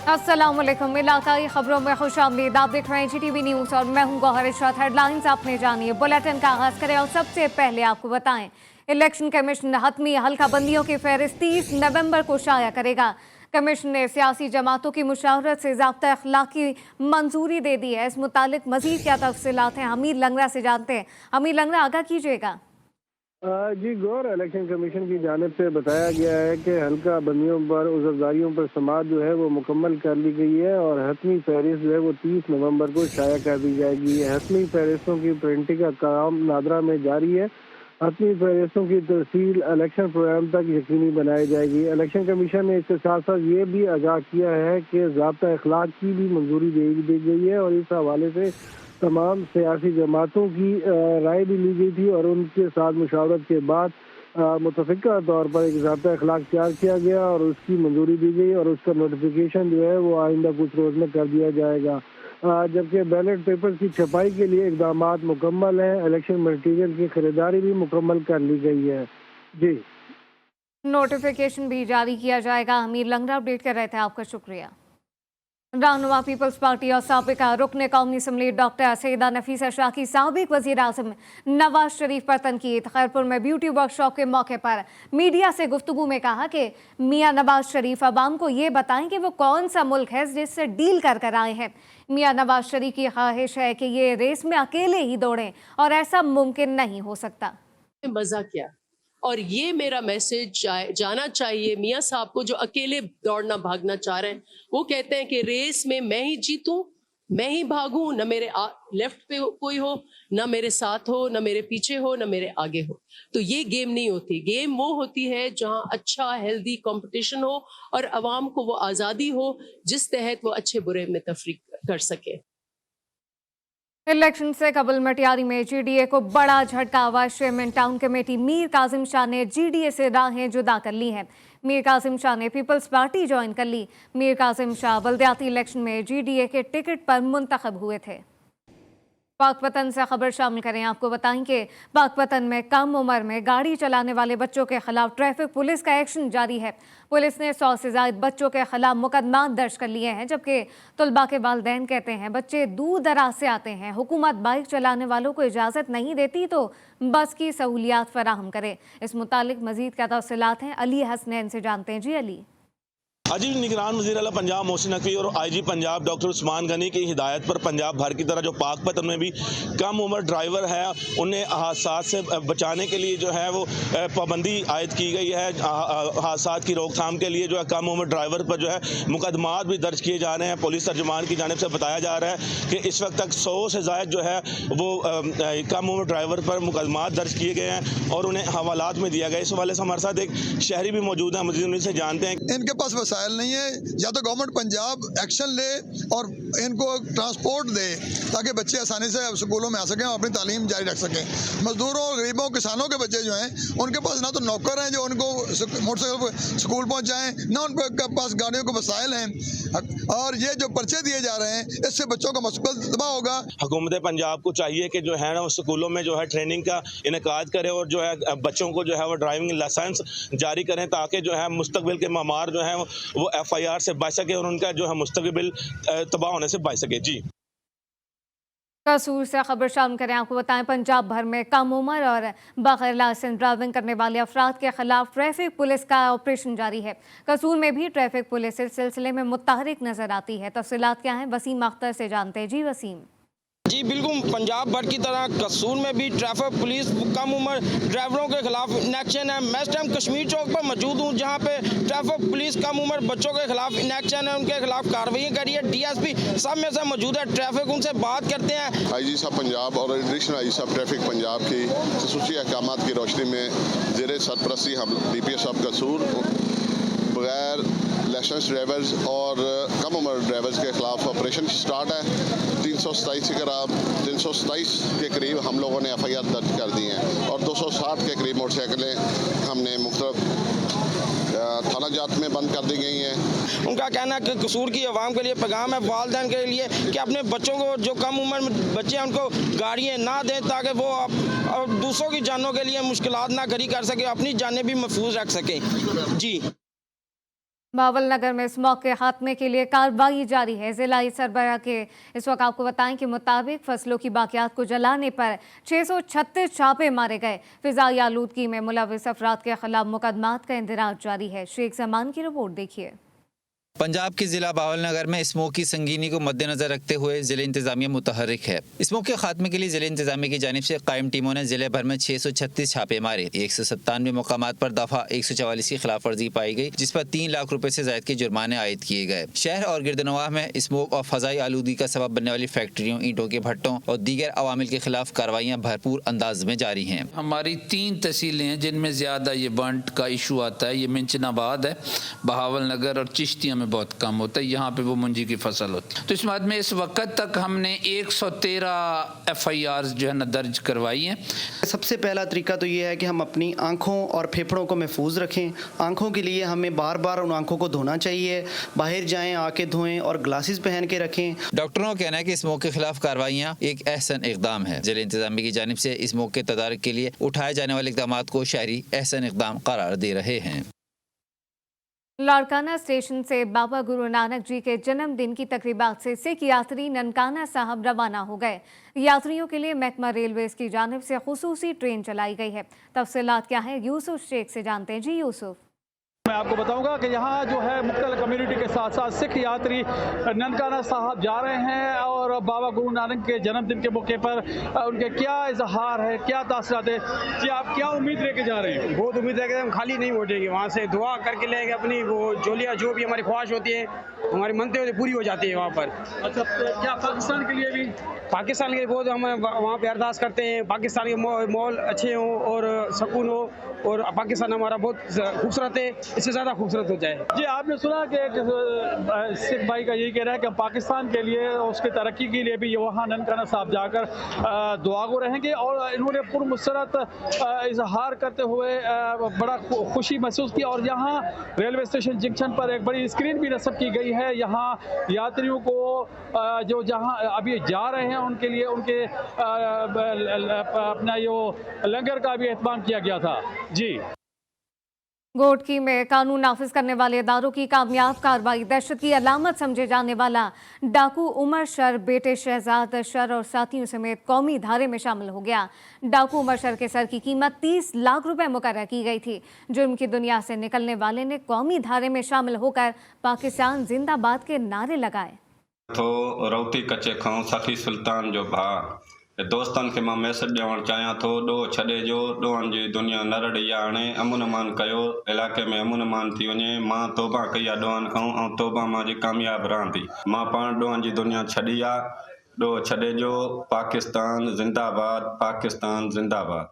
अस्सलामुअलैकुम। इलाकाई खबरों में खुशामदीद। आप देख रहे हैं GTV न्यूज़ और मैं हूं गौहर इशरत। हेडलाइंस आपने जानिए। बुलेटिन का आगाज करें और सबसे पहले आपको बताएं, इलेक्शन कमीशन हतमी हल्का बंदियों की फहरिस्त 30 नवंबर को शाया करेगा। कमीशन ने सियासी जमातों की मुशावरत से ज़ाब्ता अखलाक की मंजूरी दे दी है। इस मुतालिक मजीद क्या तफसीलात हैं, हमीद लंगरा से जानते हैं। हमीद लंगरा, आगाह कीजिएगा। जी गौर, इलेक्शन कमीशन की जानिब से बताया गया है कि हल्का बंदियों पर उज़रदारियों पर समाअत जो है वो मुकम्मल कर ली गई है और हतमी फहरिस्त जो है वो 30 नवंबर को शाया कर दी जाएगी। हतमी फहरिस्तों की प्रिंटिंग का काम नादरा में जारी है। हतमी फहरिस्तों की तफसील इलेक्शन प्रोग्राम तक यकीनी बनाई जाएगी। इलेक्शन कमीशन ने इसके साथ साथ ये भी आगाह किया है कि ज़ाब्ता अखलाक की भी मंजूरी दी गई है और इस हवाले से तमाम सियासी जमातों की राय भी ली गई थी और उनके साथ मुशावरत के बाद मुतफ़िका तौर पर एक ज़ाब्ता अखलाक तैयार किया गया और उसकी मंजूरी दी गई और उसका नोटिफिकेशन जो है वो आइंदा कुछ रोज़ में कर दिया जाएगा। जबकि बैलेट पेपर की छपाई के लिए इकदाम मुकम्मल हैं। इलेक्शन मटीरियल की खरीदारी भी मुकम्मल कर ली गई है। जी, नोटिफिकेशन भी जारी किया जाएगा। हमीद लंगरा अपडेट कर रहे थे, आपका शुक्रिया। रहनुमा पीपल्स पार्टी और साबिका रुकन कौमी असम्बली डॉक्टर सैयदा नफीसा शाह की साबिक वज़ीर आज़म नवाज शरीफ पर तनकीद। खैरपुर में ब्यूटी वर्कशॉप के मौके पर मीडिया से गुफ्तगू में कहा कि मियां नवाज शरीफ अवाम को ये बताएं कि वो कौन सा मुल्क है जिससे डील कर आए हैं। मियां नवाज शरीफ की ख्वाहिश है कि ये रेस में अकेले ही दौड़ें और ऐसा मुमकिन नहीं हो सकता। मजा क्या, और ये मेरा मैसेज जाना चाहिए मियाँ साहब को जो अकेले दौड़ना भागना चाह रहे हैं। वो कहते हैं कि रेस में मैं ही जीतूं, मैं ही भागूं, न मेरे लेफ्ट पे कोई हो, न मेरे साथ हो, न मेरे पीछे हो, न मेरे आगे हो। तो ये गेम नहीं होती। गेम वो होती है जहां अच्छा हेल्दी कंपटीशन हो और अवाम को वो आज़ादी हो जिस तहत वो अच्छे बुरे में तफरीक कर सके। इलेक्शन से कबल मटियारी में GDA को बड़ा झटका। Vice chairman town committee Mir Kazim Shah ने GDA से राहें जुदा कर ली हैं। मीर काजिम शाह ने पीपल्स पार्टी ज्वाइन कर ली। मीर काजिम शाह बल्दियाती इलेक्शन में GDA के टिकट पर मुंतखब हुए थे। पाकपतन से खबर शामिल करें। आपको बताएं कि पाकपतन में कम उम्र में गाड़ी चलाने वाले बच्चों के खिलाफ ट्रैफिक पुलिस का एक्शन जारी है। पुलिस ने 100 से ज्यादा बच्चों के खिलाफ मुकदमा दर्ज कर लिए हैं, जबकि तलबा के वालिदैन कहते हैं बच्चे दूर दराज से आते हैं, हुकूमत बाइक चलाने वालों को इजाज़त नहीं देती तो बस की सहूलियात फराहम करे। इस मुतालिक मजीद क्या तफसीलात हैं, अली हसनैन से जानते हैं। जी अली। अजीब निगरान वज़ीर आला पंजाब मोहसिन नकवी और IG पंजाब डॉक्टर उस्मान गनी की हिदायत पर पंजाब भर की तरह जो पाकपतन में भी कम उम्र ड्राइवर है उन्हें हादसात से बचाने के लिए जो है वो पाबंदी आयद की गई है। हादसात की रोकथाम के लिए जो है कम उम्र ड्राइवर पर जो है मुकदमात भी दर्ज किए जा रहे हैं। पुलिस तर्जुमान की जानिब से बताया जा रहा है कि इस वक्त तक 100 से ज़ायद जो है वो कम उम्र ड्राइवर पर मुकदमात दर्ज किए गए हैं और उन्हें हवालात में दिया गया। इस हवाले से हमारे साथ एक शहरी भी मौजूद है, मजीद उनसे जानते हैं। इनके पास नहीं है, या तो गवर्नमेंट पंजाब एक्शन ले और इनको ट्रांसपोर्ट दे ताकि बच्चे आसानी से स्कूलों में आ सकें और अपनी तालीम जारी रख सकें। मजदूरों, गरीबों, किसानों के बच्चे जो हैं उनके पास ना तो नौकर हैं जो उनको मोटरसाइकिल पर स्कूल पहुंचाएं, ना उनके पास गाड़ियों के वसाइल हैं और ये जो पर्चे दिए जा रहे हैं इससे बच्चों का मुस्तकबिल तबाह होगा। हुकूमत पंजाब को चाहिए कि जो है ना स्कूलों में जो है ट्रेनिंग का इनेकाद करे और जो है बच्चों को जो है वो ड्राइविंग लाइसेंस जारी करें ताकि जो है मुस्तकबिल के मामार जो है वो FIR से बच सके और उनका जो है मुस्तकबिल तबाह होने से बच सके। जी, कसूर से खबर शामिल करें। आपको बताएं पंजाब भर में कम उम्र और बगैर लाइसेंस ड्राइविंग करने वाले अफराद के खिलाफ ट्रैफिक पुलिस का ऑपरेशन जारी है। कसूर में भी ट्रैफिक पुलिस इस सिलसिले में मुतहरिक नजर आती है। तफसीलात क्या हैं, वसीम अख्तर से जानते हैं। जी वसीम। जी बिल्कुल, पंजाब भर की तरह कसूर में भी ट्रैफिक पुलिस कम उम्र ड्राइवरों के खिलाफ इनेक्शन है। मैं इस टाइम कश्मीर चौक पर मौजूद हूँ जहाँ पे ट्रैफिक पुलिस कम उम्र बच्चों के खिलाफ इनेक्शन है, उनके खिलाफ कार्रवाई करी है। DSP सब में से मौजूद है ट्रैफिक, उनसे बात करते हैं। IG साहब पंजाब और एडिशनल IG साहब ट्रैफिक पंजाब की खसूसी अहकामात की रोशनी में ज़ेरे सरपरस्ती हम DPO साहब कसूर बगैर लाइसेंस ड्राइवर्स और कम उम्र ड्राइवर्स के खिलाफ ऑपरेशन स्टार्ट है। 327 के करीब हम लोगों ने FIR दर्ज कर दी हैं और 260 के करीब मोटरसाइकिलें हमने मुख्तलिफ थाना जात में बंद कर दी गई हैं। उनका कहना है कि कसूर की आवाम के लिए पैगाम है वालिदैन के लिए कि अपने बच्चों को, जो कम उम्र में बच्चे हैं उनको गाड़ियाँ ना दें ताकि वो और दूसरों की जानों के लिए मुश्किलात ना खड़ी कर सके, अपनी जानें भी महफूज रख सकें। जी। बावलनगर में स्मॉग के खात्मे के लिए कार्रवाई जारी है। जिला सरबराह के इस वक्त आपको बताएं कि मुताबिक फसलों की बाकियात को जलाने पर 636 छापे मारे गए। फिजाई आलूदगी में मुलविस अफराद के खिलाफ मुकदमात का इंदिराज जारी है। शेख जमान की रिपोर्ट देखिए। पंजाब के जिला बावलनगर में स्मोक की संगीनी को मद्देनजर रखते हुए जिले इंतजामिया मुतहर्रिक है। स्मोक के खात्मे के लिए जिले इंतजामिया की जानिब से कायम टीमों ने जिले भर में 636 छापे मारे। 197 मकामात पर दफा 144 की खिलाफ वर्जी पाई गई, जिस पर 3 लाख रुपए से ज्यादा के जुर्माने आयद किए गए। शहर और गिरदनवाह में स्मोक और फजाई आलूदगी का सबब बनने वाली फैक्ट्रियों, ईंटों के भट्टों और दीगर अवामिल के खिलाफ कार्रवाइयाँ भरपूर अंदाज में जारी हैं। हमारी 3 तहसीलें हैं जिनमें ज्यादा ये बंट का इशू आता है। ये मिंचनाबाद है, बहावलनगर और चिश्तिया में बहुत कम होता है। यहाँ पे वो मुंजी की फसल होती है। तो इस बात में इस वक्त तक हमने 113 FIR जो है ना दर्ज करवाई हैं। सबसे पहला तरीका तो ये है कि हम अपनी आंखों और फेफड़ों को महफूज रखें। आंखों के लिए हमें बार बार उन आंखों को धोना चाहिए। बाहर जाएं, आके धोएं और ग्लासेस पहन के रखें। डॉक्टरों का कहना है कि स्मोक के खिलाफ कार्रवाइयाँ एक एहसन इकदाम है। जिले इंतजामिया की जानिब से स्मोक के तदारक के लिए उठाए जाने वाले इकदाम को शहरी एहसन इकदाम करार दे रहे हैं। लाड़काना स्टेशन से बाबा गुरु नानक जी के जन्मदिन की तकरीबात से सिख यात्री ननकाना साहब रवाना हो गए। यात्रियों के लिए महकमा रेलवेज की जानिब से खुसूसी ट्रेन चलाई गई है। तफसीलात क्या है, यूसुफ शेख से जानते हैं। जी यूसुफ। मैं आपको बताऊंगा कि यहाँ जो है मुख्तलिफ कम्युनिटी के साथ साथ सिख यात्री ननकाना साहब जा रहे हैं और बाबा गुरु नानक के जन्मदिन के मौके पर उनके क्या इजहार है, क्या तासरात है कि आप क्या उम्मीद लेके जा रहे हैं? बहुत उम्मीद है कि हम खाली नहीं लौटेंगे, वहाँ से दुआ करके लेंगे अपनी वो जोलिया जो भी हमारी ख्वाहिश होती है, हमारी मनते होती पूरी हो जाती है वहाँ पर। अच्छा, क्या पाकिस्तान के लिए भी? पाकिस्तान के लिए बहुत हम वहाँ पे अरदास करते हैं, पाकिस्तान के मॉल अच्छे हों और सुकून हो और पाकिस्तान हमारा बहुत खूबसूरत है, इससे ज़्यादा खूबसूरत हो जाए। जी, आपने सुना कि एक सिख भाई का यही कह रहा है कि पाकिस्तान के लिए और उसकी तरक्की के लिए भी वहाँ ननकाना साहब जाकर दुआगो रहेंगे और इन्होंने पुरमसरत इजहार करते हुए बड़ा खुशी महसूस की। और यहाँ रेलवे स्टेशन जंक्शन पर एक बड़ी स्क्रीन भी नस्ब की गई है। यहाँ यात्रियों को जो जहाँ अभी जा रहे हैं उनके लिए उनके अपना यो लंगर का भी एहतमाम किया गया था। जी। गोटकी में कानून नाफिज करने वाले इदारों की कामयाब कार्रवाई। दहशत की अलामत समझे जाने वाला डाकू उमर शर बेटे शहजाद शर और साथियों समेत कौमी धारे में शामिल हो गया। डाकू उमर शर के सर की कीमत 30 लाख रुपए मुकर्रर की गई थी। जुर्म की दुनिया से निकलने वाले ने कौमी धारे में शामिल होकर पाकिस्तान जिंदाबाद के नारे लगाए। तो रौती कचे खां सखी सुल्तान जो भा दोस्तन के मां मैसेज ॾियणु चाहियां थो, ॾोह छॾे जो, ॾोहनि जी दुनिया न रड़ी आहे। हाणे अमुन मान कयो, इलाइक़े में अमुन मान थी वञे। मां तौबा कई आहे ॾोहनि खां ऐं तौबा मां जी कामयाब रहां थी। मां पाण ॾोहनि जी दुनिया छॾी आहे, ॾोह छॾे जो। पाकिस्तान जिंदाबाद, पाकिस्तान जिंदाबाद।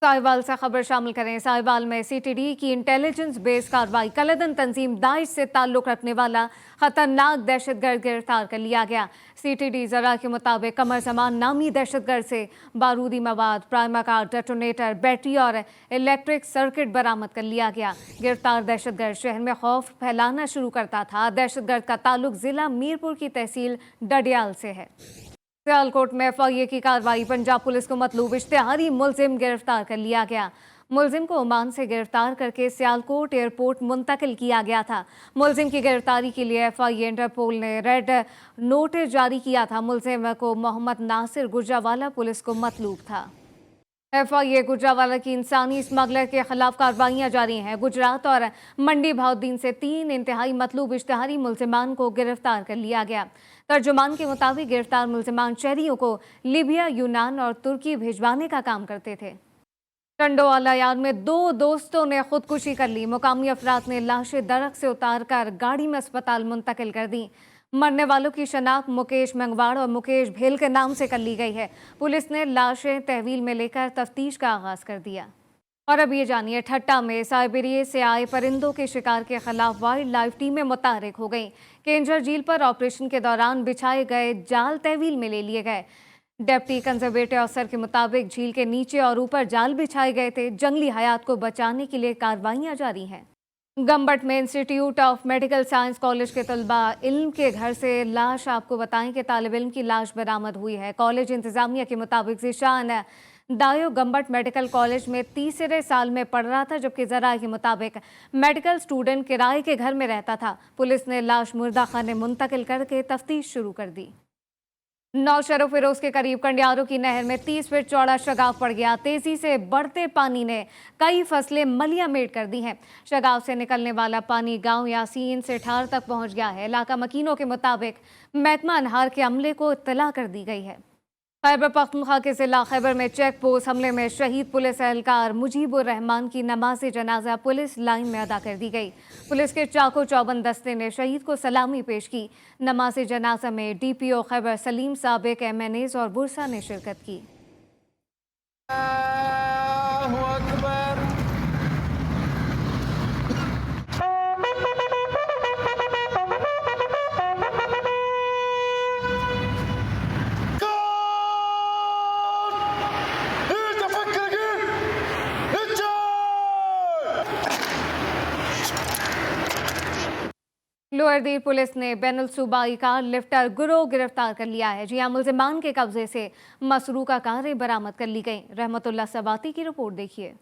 साहिवाल से खबर शामिल करें। साहिवाल में CTD की इंटेलिजेंस बेस कार्रवाई। कलदन तंजीम दाइश से ताल्लुक रखने वाला खतरनाक दहशतगर्द गिरफ्तार कर लिया गया। CTD जरा के मुताबिक कमर जमान नामी दहशतगर्द से बारूदी मवाद, प्राइमा कार, डेटोनेटर, बैटरी और इलेक्ट्रिक सर्किट बरामद कर लिया गया। गिरफ्तार दहशतगर्द शहर में खौफ फैलाना शुरू करता था। दहशतगर्द का ताल्लुक जिला मीरपुर की तहसील डडियाल से है। सियालकोट में FIA की कार्रवाई। पंजाब पुलिस को मतलूब इश्तिहारी मुलजिम गिरफ्तार कर लिया गया। मुलजिम को ओमान से गिरफ्तार करके सियालकोट एयरपोर्ट मुंतकिल किया गया था। मुलजिम की गिरफ्तारी के लिए FIA इंटरपोल ने रेड नोटिस जारी किया था। मुलजिम को मोहम्मद नासिर गुजरावाला पुलिस को मतलूब था। FIA गुजरावाला की इंसानी स्मगलर के खिलाफ कार्रवाइयां जारी हैं। गुजरात और मंडी भाउद्दीन से 3 इंतहाई मतलूब इश्तिहारी मुलजिमान को गिरफ्तार कर लिया गया। तर्जुमान के मुताबिक गिरफ्तार मुलजिमान शहरियों को लीबिया, यूनान और तुर्की भिजवाने का काम करते थे। टंडोवाला यार्ड में 2 दोस्तों ने खुदकुशी कर ली। मुकामी अफराद ने लाशें दरख्त से उतारकर गाड़ी में अस्पताल मुंतकिल कर दी। मरने वालों की शनाख्त मुकेश मंगवाड़ और मुकेश भेल के नाम से कर ली गई है। पुलिस ने लाशें तहवील में लेकर तफ्तीश का आगाज कर दिया। और अब ये जानिए, ठट्टा में साइबेरिया से आए परिंदों के शिकार के खिलाफ वाइल्ड लाइफ टीमें मुतहर्रिक हो गई। केंजर झील पर ऑपरेशन के दौरान बिछाए गए जाल तहवील में ले लिए गए। डिप्टी कंजर्वेटिव अफसर के मुताबिक झील के नीचे और ऊपर जाल बिछाए गए थे। जंगली हयात को बचाने के लिए कार्रवाइयां जारी हैं। गम्बट में institute of medical science college के तलबा इल्म के घर से लाश, आपको बताएं कि तालिब इल्म की लाश बरामद हुई है। कॉलेज इंतजामिया के मुताबिक ज़ीशान दायो गम्बट मेडिकल कॉलेज में तीसरे साल में पढ़ रहा था, जबकि जराये के मुताबिक मेडिकल स्टूडेंट किराए के घर में रहता था। पुलिस ने लाश मुर्दा खाने मुंतकिल करके तफ्तीश शुरू कर दी। नौशरो फिरोज के करीब कंडियारों की नहर में 30 फीट चौड़ा शगाव पड़ गया। तेजी से बढ़ते पानी ने कई फसलें मलियामेट कर दी हैं। शगाव से निकलने वाला पानी गांव यासीन से ठार तक पहुंच गया है। इलाका मकीनों के मुताबिक महकमा अनहार के अमले को इत्तला कर दी गई है। खैबर पख्तूनख्वा के जिला खैबर में चेक पोस्ट हमले में शहीद पुलिस एहलकार मुजीबुर रहमान की नमाज जनाजा पुलिस लाइन में अदा कर दी गई। पुलिस के चाको चौबंद दस्ते ने शहीद को सलामी पेश की। नमाज जनाजा में DPO खैबर सलीम साबिक MNAs और बुरसा ने शिरकत की। लोअर दीर पुलिस ने बैनुल सूबाई कार लिफ्टर गिरोह गिरफ्तार कर लिया है। जी हां, मुल्जिमान के कब्जे से मसरूका कारें बरामद कर ली गई। रहमतुल्लाह सबाती की रिपोर्ट देखिए।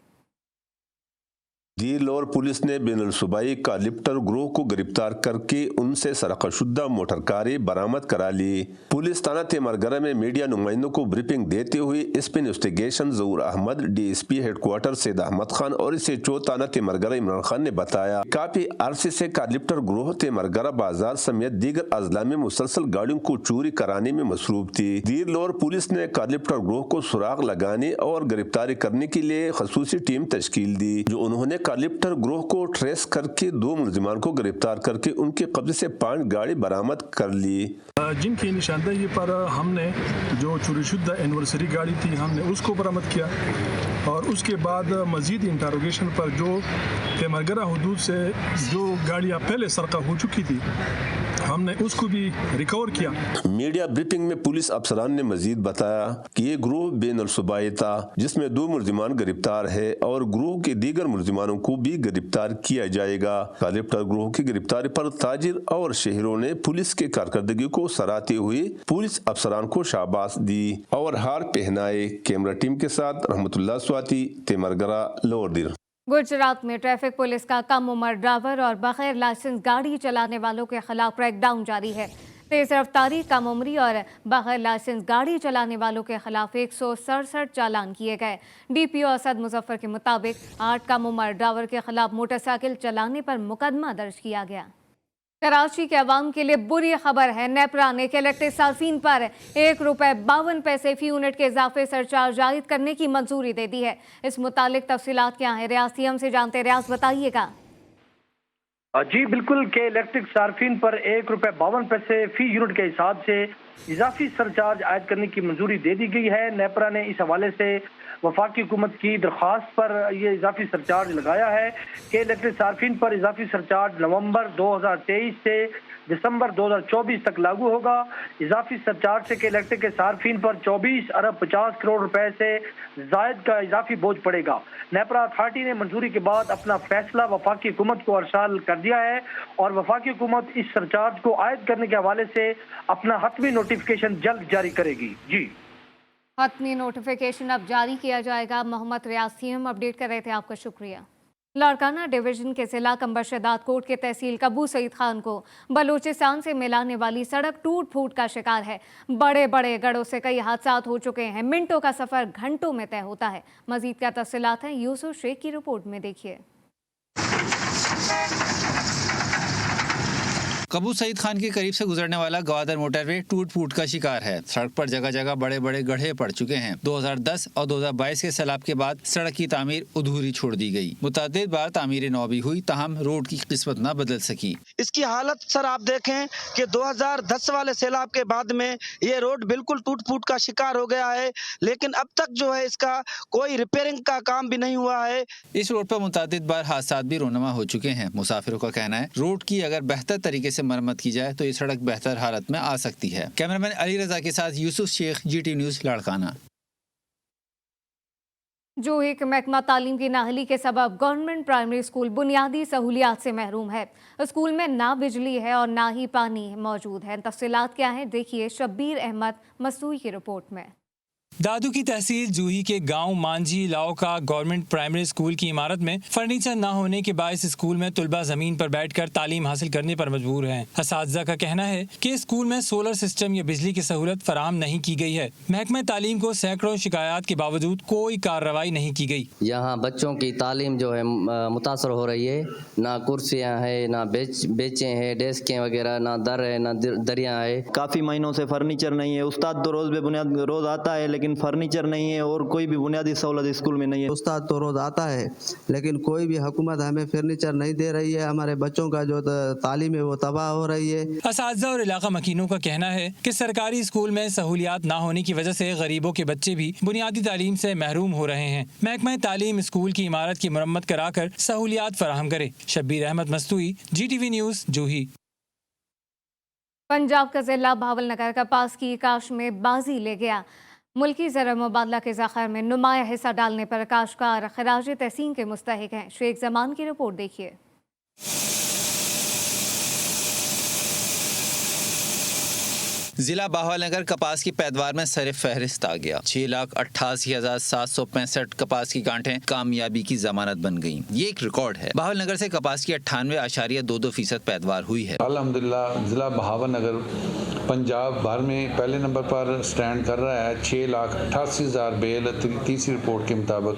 दीर लोअर पुलिस ने बैनुल सूबाई का लिफ्टर ग्रोह को गिरफ्तार करके उनसे सरकशुदा मोटर कारें बरामद करा ली। पुलिस थाना तेमरगरा में मीडिया नुमाइंदों को ब्रीफिंग देते हुए SP इन्वेस्टिगेशन ज़हूर अहमद, DSP हेडक्वार्टर सैयद अहमद खान और SHO थाना तेमरगरा इमरान खान ने बताया काफी अरसे से कार लिफ्टर ग्रोह तेमरगरा बाजार समेत दीगर अजला में मुसलसल गाड़ियों को चोरी कराने में मसरूफ थी। दीर लोअर पुलिस ने कार लिफ्टर ग्रोह को सुराग लगाने और गिरफ्तारी करने के लिए खसूसी टीम तश्कील दी, जो उन्होंने लिफ्टर ग्रोह को ट्रेस करके 2 मुलजिमान को गिरफ्तार करके उनके कब्जे से 5 गाड़ी बरामद कर ली। जिनकी निशानदेही पर हमने जो चोरीशुदा एनिवर्सरी गाड़ी थी हमने उसको बरामद किया और उसके बाद मजीद इंटरोगेशन पर जो तेमरगरा हुदूद से जो गाड़ियाँ पहले सरका हो चुकी थी हमने उसको भी रिकवर किया। मीडिया ब्रीफिंग में पुलिस अफसरान ने मजीद बताया कि ये ग्रोह बैनुल सूबाई था जिसमें 2 मुलजिमान गिरफ्तार है और ग्रोह के दीगर मुलजिमानों को भी गिरफ्तार किया जाएगा। लिफ्टर ग्रोह की गिरफ्तारी पर ताजिर और शहरों ने पुलिस के कारकर्दगी को सराहते हुए पुलिस अफसरान को शाबाश दी और हार पहनाए। कैमरा टीम के साथ रहमतुल्लाह स्वाति, तेमरगरा, लोअर दीर। गुजरात में ट्रैफिक पुलिस का कम उम्र ड्राइवर और बगैर लाइसेंस गाड़ी चलाने वालों के खिलाफ क्रैकडाउन जारी है। तेज रफ्तारी, कम उम्री और बगैर लाइसेंस गाड़ी चलाने वालों के खिलाफ 167 चालान किए गए। DPO असद मुजफ्फर के मुताबिक 8 कम उम्र ड्राइवर के खिलाफ मोटरसाइकिल चलाने पर मुकदमा दर्ज किया गया। कराची के अवाम के लिए बुरी खबर है। नेपरा ने इलेक्ट्रिक सार्फिन पर ₹1.52 फी यूनिट के इजाफे सरचार्ज आयद करने की मंजूरी दे दी है। इस मुतालिक तफसीलात क्या है, रियाज CM से जानते। रियाज, बताइएगा। जी बिल्कुल के इलेक्ट्रिक सार्फिन पर ₹1.52 फी यूनिट के हिसाब से इजाफी सरचार्ज आयद करने की मंजूरी दे दी गई है। नेपरा ने इस हवाले से वफाकी हुकूमत की दरख्वास्त पर यह इजाफी सरचार्ज लगाया है कि इलेक्ट्रिक सार्फिन पर इजाफी सरचार्ज नवंबर 2023 से दिसंबर 2024 तक लागू होगा। इजाफी सरचार्ज से के इलेक्ट्रिक के सार्फिन पर 24 अरब 50 करोड़ रुपए से जायद का इजाफी बोझ पड़ेगा। नेपरा अथॉरिटी ने मंजूरी के बाद अपना फैसला वफाकी हुकूमत को अरसाल कर दिया है और वफाकी हुकूमत इस सरचार्ज को आयद करने के हवाले से अपना हतमी नोटिफिकेशन जल्द जारी करेगी। जी, हतमी नोटिफिकेशन अब जारी किया जाएगा। मोहम्मद रियाज CM अपडेट कर रहे थे, आपका शुक्रिया। लाड़काना डिवीजन के जिला कंबरशदात कोट के तहसील कबू सईद खान को बलूचिस्तान से मिलाने वाली सड़क टूट फूट का शिकार है। बड़े बड़े गढ़ों से कई हादसात हो चुके हैं। मिनटों का सफर घंटों में तय होता है। मजीद क्या तफसीलात हैं, यूसुफ शेख की रिपोर्ट में देखिए। कबू सईद खान के करीब से गुजरने वाला गवादर मोटरवे टूट फूट का शिकार है। सड़क पर जगह जगह बड़े बड़े गड्ढे पड़ चुके हैं। 2010 और 2022 के सैलाब के बाद सड़क की तामीर अधूरी छोड़ दी गई। मुतअद्दिद बार तामीर नौ भी हुई, ताहम रोड की किस्मत न बदल सकी। इसकी हालत सर आप देखें कि 2010 वाले सैलाब के बाद में ये रोड बिल्कुल टूट फूट का शिकार हो गया है, लेकिन अब तक जो है इसका कोई रिपेयरिंग का काम भी नहीं हुआ है। इस रोड पर मुतअद्दिद बार हादसात भी रोनमा हो चुके हैं। मुसाफिरों का कहना है रोड की अगर बेहतर तरीके से मरम्मत की जाए तो ये सड़क बेहतर हालत में आ सकती है। कैमरामैन अली रजा के साथ यूसुफ शेख, GT न्यूज़, लाड़काना। जोही के महकमा तालीम की नाअहली के सबब गवर्नमेंट प्राइमरी स्कूल बुनियादी सहूलियात से महरूम है। स्कूल में ना बिजली है और ना ही पानी मौजूद है। तफसीलात क्या है, देखिए शब्बीर अहमद मसूई की रिपोर्ट में। दादू की तहसील जूही के गांव मांझी लाओ का गवर्नमेंट प्राइमरी स्कूल की इमारत में फर्नीचर न होने के बायस स्कूल में तुलबा जमीन पर बैठकर तालीम हासिल करने पर मजबूर हैं। असातिज़ा का कहना है कि स्कूल में सोलर सिस्टम या बिजली की सहूलत फराहम नहीं की गई है। महकमा तालीम को सैकड़ों शिकायत के बावजूद कोई कार्रवाई नहीं की गई। यहाँ बच्चों की तालीम जो है मुतासर हो रही है। ना कुर्सियाँ है, ना बेंचें हैं, डेस्कें वगैरह, ना दर है, ना दरिया है। काफ़ी महीनों से फर्नीचर नहीं है। उस्ताद तो रोज़ आता है लेकिन फर्नीचर नहीं है और कोई भी बुनियादी सहूलत स्कूल में नहीं है। उस्ताद तो रोज आता है लेकिन कोई भी हुकूमत हमें फर्नीचर नहीं दे रही है। हमारे बच्चों का जो तालीम है वो तबाह हो रही है। असातिज़ा और इलाका मकीनों का कहना है कि सरकारी स्कूल में सहूलियात ना होने की वजह से गरीबों के बच्चे भी बुनियादी तालीम से महरूम हो रहे हैं। महकमा तालीम स्कूल की इमारत की मरम्मत कराकर सहूलियात फराहम करे। शब्बीर अहमद मस्तूई, GTV न्यूज़, जूही। पंजाब का जिला भावलनगर कपास की काश में बाजी ले गया। मुल्की ज़र मुबादला के ज़ख़र में नुमाया हिस्सा डालने पर काश्तकार खराज तहसीन के मुस्तहिक हैं। शेख जमान की रिपोर्ट देखिए। जिला बहावलनगर कपास की पैदावार में सर फहरिस्त आ गया। 6,88,765 कपास की गांठें कामयाबी की जमानत बन गईं। ये एक रिकॉर्ड है। बहावलनगर से कपास की 98.22% पैदावार हुई है। अल्हम्दुलिल्लाह जिला बहावलनगर पंजाब भर में पहले नंबर पर स्टैंड कर रहा है। 6,88,000 बेल तीसरी रिपोर्ट के मुताबिक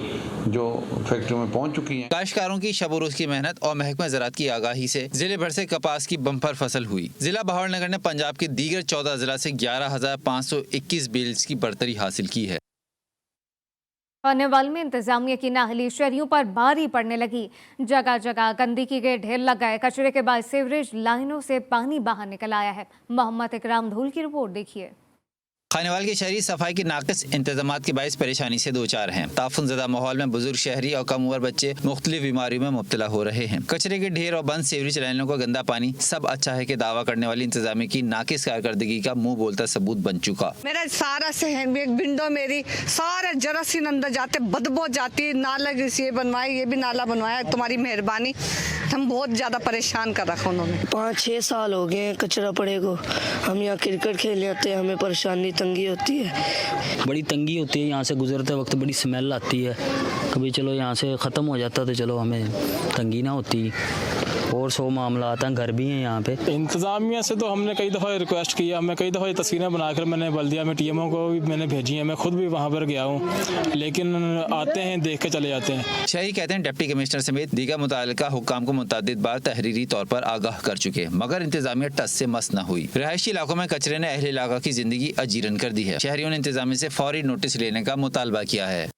जो फैक्ट्री में पहुंच चुकी हैं। काश्तकारों की शब रोज की मेहनत और महकमा ज़राअत की आगाही से जिले भर से कपास की बम्पर फसल हुई। जिला बहावलनगर ने पंजाब के दीगर 14 जिला से 11,521 बेल्स की बरतरी हासिल की है। खानेवाल में इंतजामिया की नाहली शहरियों पर भारी पड़ने लगी। जगह जगह गंदगी के ढेर लग गए। कचरे के बाद सीवरेज लाइनों से पानी बाहर निकल आया है। मोहम्मद इकराम धूल की रिपोर्ट देखिए। खानेवाल के शहरी सफाई के नाकिस इंतजामात के बायस परेशानी से दो चार हैं। ताफुनज़दा माहौल में बुजुर्ग शहरी और कम उम्र बच्चे मुख्तलिफ बीमारियों में मुब्तला हो रहे हैं। कचरे के ढेर और बंद सीवरेज लाइनों का गंदा पानी सब अच्छा है कि दावा करने वाली इंतजामिया की नाकिस कारकर्दगी का मुंह बोलता सबूत बन चुका। मेरा सारा से विंडो मेरी सारे जरासीम अंदर जाते, बदबू जाती। नाला ये बनवाए, ये भी नाला बनवाया, तुम्हारी मेहरबानी। हम बहुत ज्यादा परेशान कर रखा उन्होंने। 5-6 साल हो गए कचरा पड़े को। हम यहाँ क्रिकेट खेलने आते हैं, हमें परेशानी तंगी होती है। बड़ी तंगी होती है। यहाँ से गुजरते वक्त बड़ी स्मेल आती है। कभी चलो यहाँ से ख़त्म हो जाता तो चलो हमें तंगी ना होती। और 100 मामला आता है, घर भी हैं यहाँ पे। इंतज़ामिया से तो हमने कई दफ़ा रिक्वेस्ट किया। मैं कई दफ़ा ये तस्वीरें बनाकर मैंने बल्दिया में TMO को भी मैंने भेजी हैं। मैं खुद भी वहाँ पर गया हूँ लेकिन आते हैं देख के चले जाते हैं। शहरी कहते हैं डिप्टी कमिश्नर समेत दीगर मुतल्लिका हुक्काम को मुतअद्दिद बार तहरीरी तौर पर आगाह कर चुके मगर इंतजामिया टस से मस न हुई। रिहायशी इलाकों में कचरे ने अहले इलाका की जिंदगी अजीरन कर दी है। शहरियों ने इंतजामिया से फौरी नोटिस लेने का मुतालबा किया है।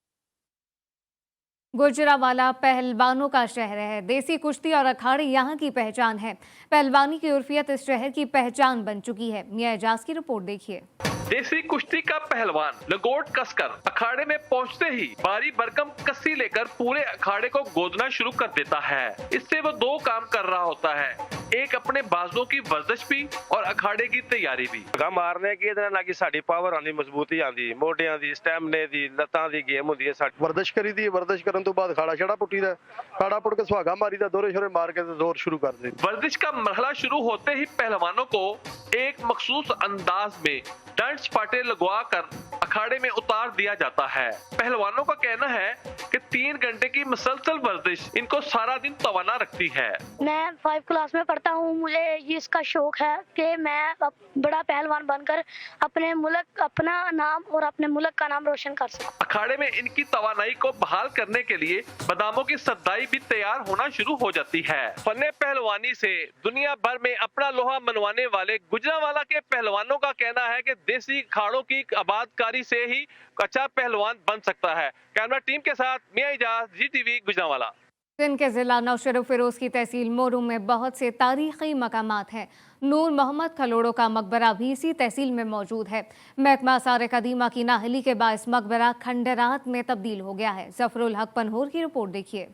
गुजरावाला पहलवानों का शहर है। देसी कुश्ती और अखाड़े यहाँ की पहचान है। पहलवानी की उर्फियत इस शहर की पहचान बन चुकी है। मियां एजाज की रिपोर्ट देखिए। देसी कुश्ती का पहलवान लगोट कसकर अखाड़े में पहुंचते ही भारी भरकम कस्सी लेकर पूरे अखाड़े को गोदना शुरू कर देता है। इससे वो 2 काम कर रहा होता है, एक अपने बाजुओं की वर्जिश भी और अखाड़े की तैयारी भी। मारने की ना कि साडी पावर आंदी, मजबूती आंदी, मोढियां दी, स्टैमिने दी, लत्तां दी गेम हुंदी है। साडी वर्जिश करी दी। वर्जिश करन तो बाद खाड़ा छड़ा पुट्टी दा, खाड़ा पुट के सुहागा मारी दा, दोरे शोरे मार के जोर शुरू कर दी। वर्जिश का मरहला शुरू होते ही पहलवानों को एक मखसूस अंदाज में डंड सपाटे लगवा कर अखाड़े में उतार दिया जाता है। पहलवानों का कहना है कि 3 घंटे की मुसलसल वर्जिश इनको सारा दिन तवाना रखती है। मैं 5 क्लास में पढ़ता हूँ। मुझे ये इसका शौक है कि मैं बड़ा पहलवान बनकर अपने मुल्क, अपना नाम और अपने मुल्क का नाम रोशन कर सकूं। अखाड़े में इनकी तवानाई को बहाल करने के लिए बादामों की सद्दाई भी तैयार होना शुरू हो जाती है। फन्ने पहलवानी से दुनिया भर में अपना लोहा मनवाने वाले गुजरावाला के पहलवानों का कहना है कि देसी अखाड़ों की आबादकारी से ही अच्छा पहलवान बन सकता है। कैमरा टीम के साथ मियां इजाज, GTV गुजरावाला। सिंध के जिला नौशेरो फिरोज की तहसील मोरू में बहुत से तारीखी मकामात हैं। नूर मोहम्मद खलोड़ो का मकबरा भी इसी तहसील में मौजूद है। महकमा आसार कदीमा की नाहली के बायस मकबरा खंडरात में तब्दील हो गया है। जफरुल हक पनहोर की रिपोर्ट देखिए।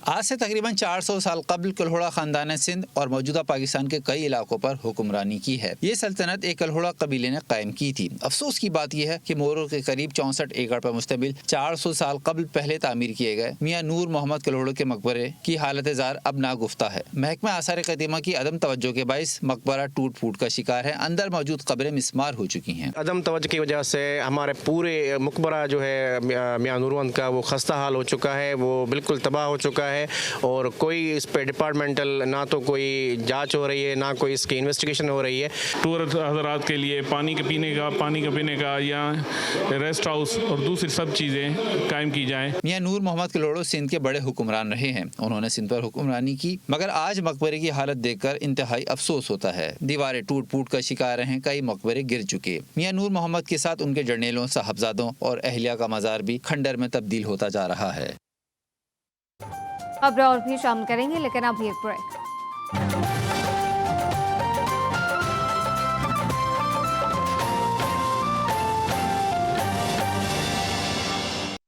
आज से तकरीबन 400 साल कबल कल्होड़ा खानदान ने सिंध और मौजूदा पाकिस्तान के कई इलाकों पर हुक्मरानी की है। ये सल्तनत एक कल्होड़ा कबीले ने कायम की थी। अफसोस की बात यह है कि मोरो के करीब 64 एकड़ पर मुश्तमिल 400 साल कबल पहले तामीर किए गए मियाँ नूर मोहम्मद कल्होड़ो के मकबरे की हालत जार अब नागुफ्ता है। महकमा आसार कदीमा की अदम तवज्जो के बाइस मकबरा टूट फूट का शिकार है। अंदर मौजूद कब्रें मिस्मार हो चुकी हैं। अदम तवज्जो की वजह से हमारे पूरे मकबरा जो है मियाँ नूरवंद का वो खस्ता हाल हो चुका है, वो बिल्कुल तबाह हो चुका है और कोई इस पे डिपार्टमेंटल ना तो कोई जांच हो रही है ना कोई इसकी इन्वेस्टिगेशन हो रही है। टूरिस्ट हज़रात के लिए पानी के पीने का या रेस्ट हाउस और दूसरी सब चीज़ें कायम की जाएं। मियाँ नूर मोहम्मद कल्होड़ो सिंध के बड़े हुक्मरान रहे हैं। उन्होंने सिंध पर हुक्मरानी की, मगर आज मकबरे की हालत देखकर इंतहाई अफसोस होता है। दीवारें टूट फूट का शिकार हैं, कई मकबरे गिर चुके। मियाँ नूर मोहम्मद के साथ उनके जर्नेलों, साहबजादों और अहलिया का मज़ार भी खंडर में तब्दील होता जा रहा है। खबरें और भी शामिल करेंगे, लेकिन अभी एक ब्रेक।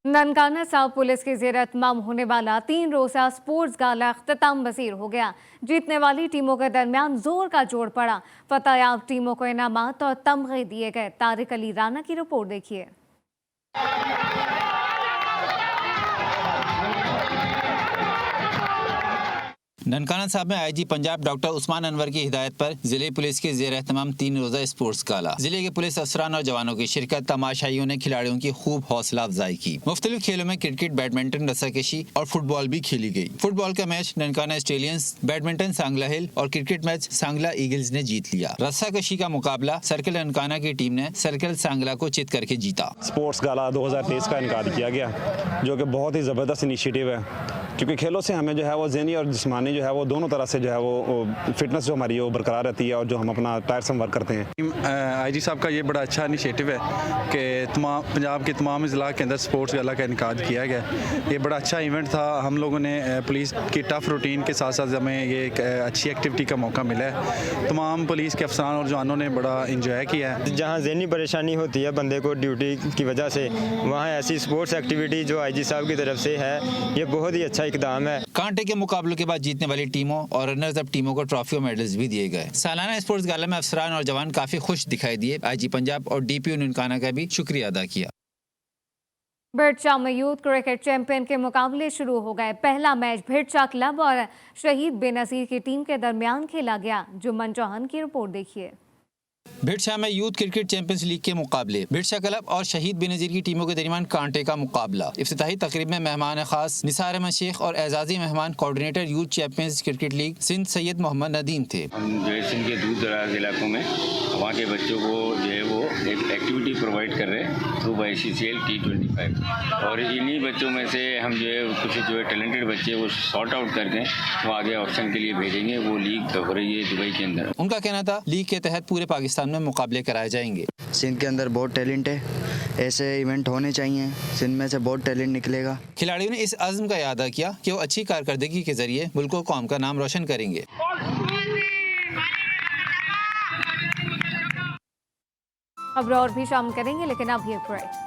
ननकाना साहब पुलिस की ज़ेर एहतमाम होने वाला 3 रोज़ा स्पोर्ट्स गाला अख्ताम पसीर हो गया। जीतने वाली टीमों के दरमियान जोर का जोड़ पड़ा। फतहयाब टीमों को इनामात और तमगे दिए गए। तारिक अली राना की रिपोर्ट देखिए। ननकाना साहब में आईजी पंजाब डॉक्टर उस्मान अनवर की हिदायत पर जिले पुलिस के जेर एहतमाम 3 रोजा स्पोर्ट्स गाला। जिले के पुलिस अफसरान और जवानों की शिरकत, तमाशाइयों ने खिलाड़ियों की खूब हौसला अफजाई की। मुख्तलिफ खेलों में क्रिकेट, बैडमिंटन, रस्साकशी और फुटबॉल भी खेली गई। फुटबॉल का match Nankana Stallions, badminton Sangla हिल और क्रिकेट मैच सांगला ईगल्स ने जीत लिया। रस्साकशी का मुकाबला सर्कल ननकाना की टीम ने सर्कल सांगला को चित करके जीता। स्पोर्ट्स गाला 2023 का इनकाद किया गया, जो कि बहुत ही ज़बरदस्त इनिशिएटिव है, क्योंकि खेलों से हमें जो है वो ज़हनी और जिस्मानी जो है वो दोनों तरह से जो है वो फिटनेस जो हमारी वो बरकरार रहती है और जो हम अपना टायरसम वर्क करते हैं। आईजी साहब का ये बड़ा अच्छा इनिशिएटिव है कि पंजाब के तमाम ज़िला के अंदर स्पोर्ट्स गाला का इनकाद किया गया। ये बड़ा अच्छा इवेंट था। हम लोगों ने पुलिस की टफ रूटीन के साथ साथ हमें ये एक अच्छी एक्टिविटी का मौका मिला है। तमाम पुलिस के अफसरान और जवानों ने बड़ा इंजॉय किया है। जहाँ ज़हनी परेशानी होती है बंदे को ड्यूटी की वजह से, वहाँ ऐसी स्पोर्ट्स एक्टिविटी जो आईजी साहब की तरफ से है, ये बहुत ही अच्छा इकदाम है। कांटे के मुकाबलों के बाद जीतने वाली टीमों और रनर्स अप टीमों को ट्रॉफी और मेडल्स भी दिए गए। सालाना स्पोर्ट्स गाला में अफसरान और जवान काफी खुश दिखाई दिए। आईजी पंजाब और डीपीओ ननकाना का भी शुक्रिया अदा किया। भिड़चा में यूथ क्रिकेट चैंपियन के मुकाबले शुरू हो गए। पहला मैच भिड़चा क्लब और शहीद बेनज़ीर की टीम के दरमियान खेला गया। जुम्मन चौहान की रिपोर्ट देखिए। भिड़छा में यूथ क्रिकेट चैंपियंस लीग के मुकाबले, भिड़छा क्लब और शहीद बेनज़ीर की टीमों के दरमियान कांटे का मुकाबला। इफ्तिताही तकरीब में मेहमान खास निसार अहमद शेख और एजाजी मेहमान coordinator youth champions cricket league Sindh Syed Mohammad Nadeem थे। हम जो है सिंध के दूर दराज इलाकों में वहाँ के बच्चों को जो है वो एक एक्टिविटी प्रोवाइड कर रहे हैं थ्रू BICCL T25, और इन्हीं बच्चों में से हम जो है कुछ जो है टैलेंटेड बच्चे वो सॉर्ट आउट करके वो आगे ऑप्शन के लिए भेजेंगे। वो लीग हो रही है दुबई के अंदर। उनका कहना था लीग के तहत पूरे पाकिस्तान में मुकाबले कराए जाएंगे। सिंध के अंदर बहुत टैलेंट है, ऐसे इवेंट होने चाहिए, सिंध में से बहुत टैलेंट निकलेगा। खिलाड़ियों ने इस अज़्म का इरादा किया कि वो अच्छी कारकर्दगी के जरिए मुल्क और कौम का नाम रोशन करेंगे। खबरें और भी शामिल करेंगे, लेकिन अब ये ब्रेक।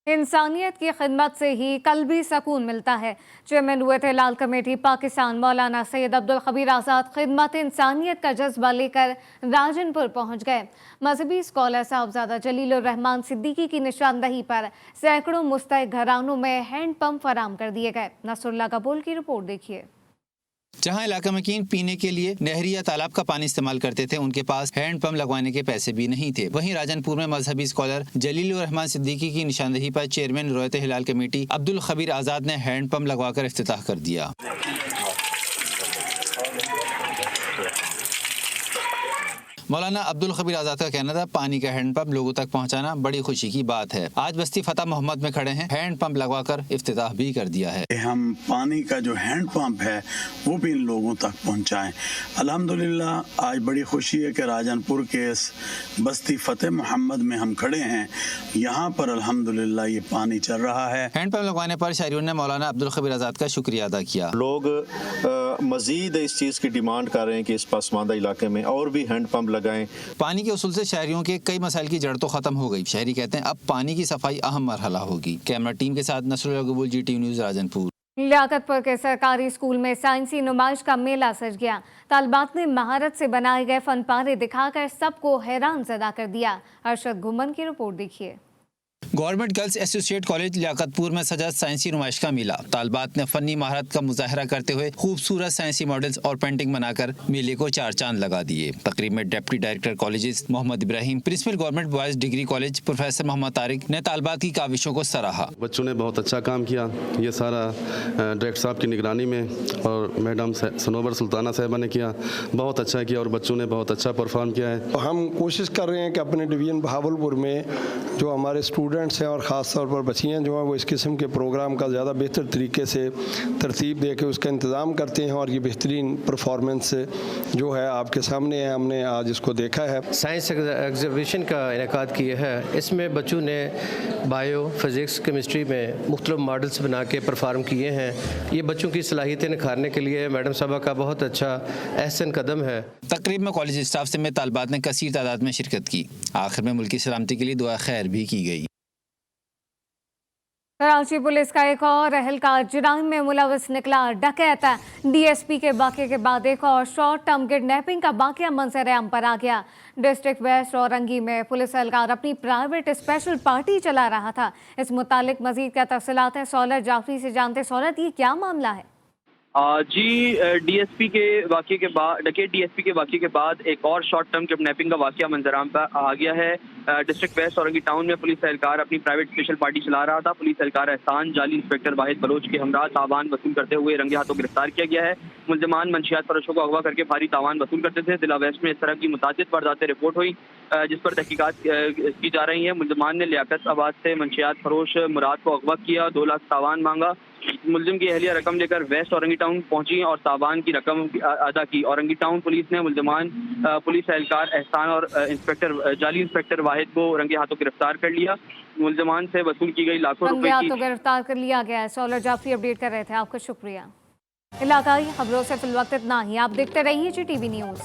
इंसानियत की खिदमत से ही कल्बी सकून मिलता है। चेयरमैन हुए थे लाल कमेटी पाकिस्तान मौलाना सैयद अब्दुल खबीर आज़ाद खिदमत इंसानियत का जज्बा लेकर राजनपुर पहुंच गए। मजहबी स्कॉलर साहबजादा जलीलुर रहमान सिद्दीकी की निशानदही पर सैकड़ों मुस्तहिक घरानों में हैंड पंप फराम कर दिए गए। नसरुल्लाह कबूल की रिपोर्ट देखिए। जहां इलाका मकीन पीने के लिए नहरी या तालाब का पानी इस्तेमाल करते थे, उनके पास हैंड पंप लगवाने के पैसे भी नहीं थे। वहीं राजनपुर में मजहबी स्कॉलर जलीलुर रहमान सिद्दीकी की निशानदही पर चेयरमैन रोयत हिलाल कमेटी अब्दुल खबीर आज़ाद ने हैंड पंप लगवाकर इफ्तिताह कर दिया। मौलाना अब्दुल खबीर आज़ाद का कहना था पानी का हैंड पंप लोगों तक पहुंचाना बड़ी खुशी की बात है। आज बस्ती फतेह मोहम्मद में खड़े हैं, हैंड पंप लगवाकर इफ्तिताह भी कर दिया है। हम पानी का जो हैंड पंप है वो भी इन लोगों तक पहुंचाएं। अल्हम्दुलिल्लाह आज बड़ी खुशी है कि राजनपुर के बस्ती फतेह मोहम्मद में हम खड़े हैं। यहाँ पर अल्हम्दुलिल्लाह ये पानी चल रहा है। हैंड पंप लगवाने पर शहरियों ने मौलाना अब्दुल खबीर आज़ाद का शुक्रिया अदा किया। लोग मजीद इस चीज़ की डिमांड कर रहे हैं कि इस पसमानदा इलाके में और भी हैंड पंप लगाएं। पानी के उसूल से शहरियों के कई मसाइल की जड़ तो खत्म हो गई। शहरी कहते हैं अब पानी की सफाई अहम मरहला होगी। कैमरा टीम के साथ नसरुल्लाह कबूल, GTV न्यूज़, राजनपुर। लियाकतपुर के सरकारी स्कूल में साइंसी नुमाइश का मेला सज गया। तालबात ने महारत से बनाए गए फन पारे दिखाकर सबको हैरान ज़दा कर दिया। अरशद घुमन की रिपोर्ट देखिए। Government girls associate college Liaquatpur में सजा साइंसी नुमाइश का मेला। तालबात ने फनी महारत का मुजाहरा करते हुए खूबसूरत साइंसी मॉडल्स और पेंटिंग बनाकर मेले को चार चांद लगा दिए। तकरीब में deputy director colleges Mohammad Ibrahim, principal government boys degree college professor Mohammad Tariq ने तालबात की काविशों को सराहा। बच्चों ने बहुत अच्छा काम किया। ये सारा डायरेक्टर साहब की निगरानी में और मैडम सनोबर सुल्ताना साहबा ने किया, बहुत अच्छा किया और बच्चों ने बहुत अच्छा परफॉर्म किया है। हम कोशिश कर रहे हैं कि अपने डिवीज़न बहावलपुर में जो हमारे स्टूडेंट्स हैं और ख़ास तौर पर बच्चियाँ जो हैं वो इस किस्म के प्रोग्राम का ज़्यादा बेहतर तरीके से तरतीब दे के उसका इंतज़ाम करते हैं और ये बेहतरीन परफॉर्मेंस जो है आपके सामने है, हमने आज इसको देखा है। साइंस एग्जीबिशन का इनेकाद किया है। इसमें बच्चों ने बायो, फिज़िक्स, केमिस्ट्री में मुख्तलिफ मॉडल्स बना के परफॉर्म किए हैं। ये बच्चों की सलाहियतें निखारने के लिए मैडम साहबा का बहुत अच्छा एहसन कदम है। तकरीब में कॉलेज स्टाफ समेत तालबात ने कसीर तादाद में शिरकत की। आखिर में मुल्क की सलामती के लिए दुआ खैर भी की गई। कराची पुलिस का एक और एहलकार जुराइम में मुलविस निकला डकैत। DSP के वाक़े के बाद एक और शॉर्ट टर्म किडनैपिंग का वाक़या मंजर-ए-आम पर आ गया। डिस्ट्रिक्ट वेस्ट औरंगी में पुलिस एहलकार अपनी प्राइवेट स्पेशल पार्टी चला रहा था। इस मुतालिक मजीद क्या तफसीलात हैं, सहूलत जाफरी से जानते। सहूलत, ये क्या मामला है? जी, DSP के वाक़े के बाद, डकैत DSP के वाक़े के बाद एक और शॉर्ट टर्म किडनैपिंग का वाक़या मंजराम पर आ गया है। डिस्ट्रिक्ट वेस्ट औरंगी टाउन में पुलिस एहलकार अपनी प्राइवेट स्पेशल पार्टी चला रहा था। पुलिस एहलकार एहसान जाली इंस्पेक्टर वाहिद बलोच के हमरा तावान वसूल करते हुए रंगे हाथों गिरफ्तार किया गया है। मुल्ज़िमान मंशियात फरोशों को अगवा करके भारी तावान वसूल करते थे। जिला वेस्ट में इस तरह की मुतादिद वारदातें रिपोर्ट हुई जिस पर तहकीकात की जा रही है। मुल्ज़िमान ने लियाकत आबाद से मंशियात फरोश मुराद को अगवा किया, 2 लाख तावान मांगा। मुल्जिम की अहलिया रकम लेकर वेस्ट औरंगी टाउन पहुंची और तावान की रकम अदा की। औरंगी टाउन पुलिस ने मुल्जिमान पुलिस एहलकार एहसान और जाली इंस्पेक्टर वाहिद को रंगे हाथों गिरफ्तार कर लिया। मुल्जिमान से वसूल की गई लाखों रुपए की गिरफ्तार कर लिया गया है। सहूलत जाफरी अपडेट कर रहे थे, आपका शुक्रिया। इलाकाई खबरों से फिलवक्त इतना ही। आप देखते रहिए GTV न्यूज़।